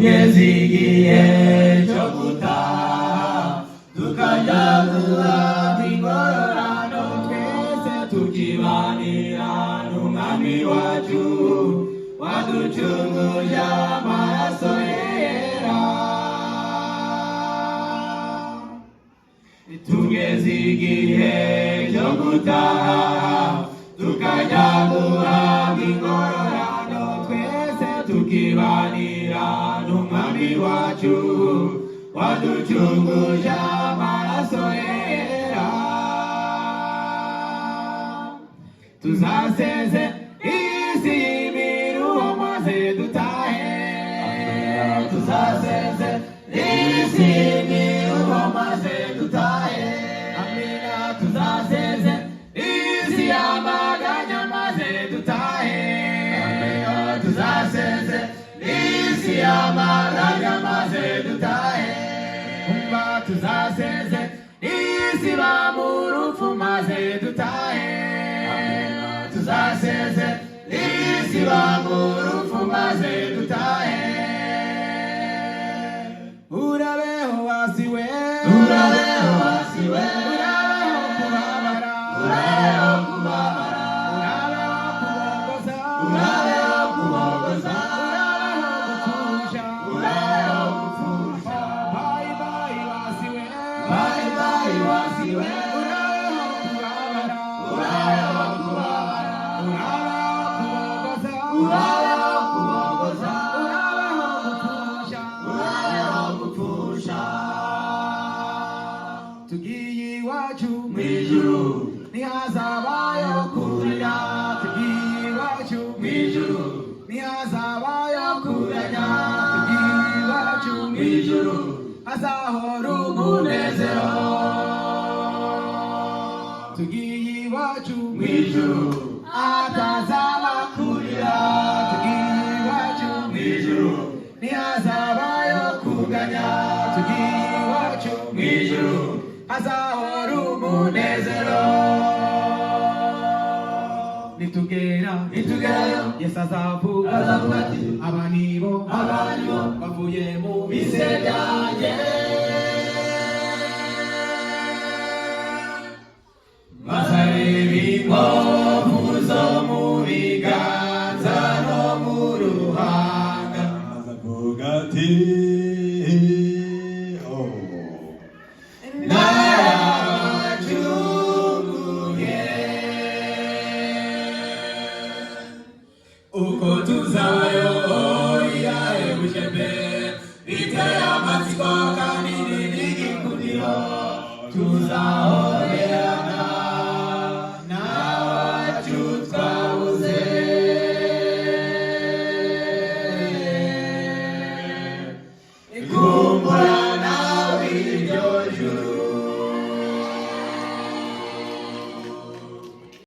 tugeze igihe cyo gutaha tukajya guhabwa ingororano twese tukibanira n'umwami wacu waducunguje amaraso yera. Tugeze igihe cyo gutaha tukajya guhabwa ingororano twese tukibanira n'umwami wacu waducunguje amaraso yera. Tuzaseze isi y'imiruho maze dutahe, tuzaseze isi y'imiruho maze dutahe. Amina. Tuzaseze isi y'amaganya maze dutahe. Amina. Tuzaseze isi y'amaganya maze dutahe. Umva tuzaseze isi bamurupfu maze dutahe. Amina. Tuzaseze isi bamurupfu maze dutahe. Urabeho wasiwe, urabeho wasiwe, urabeho kubabara, urabeho kubabara, urabeho kubogoza, urabeho gupfusha, bye bye wasiwe, bye bye wasiwe, urabeho kubabara, urabeho kubabara, urabeho kubogoza, tugiye iwacu mwijuru ntihazabayo kurira. Tugiye iwacu mwijuru ntihazabayo kuranya. Tugiye iwacu mwijuru hazahora umunezero. Tugiye iwacu mwijuru hatazaba kurira. Tugiye iwacu mwijuru ntihazabayo kuganya. Tugiye iwacu mwijuru hazahora umunezero. Nitugerayo Yesu azavuga ati aba nibo bavuye mu bise byanjye. Bazareba inkovu zo mu biganza no mu ruhanga. Azavuga ati uko tuzabayo yae bushembe biteye amatsiko kandi n'igikundiro tuzaho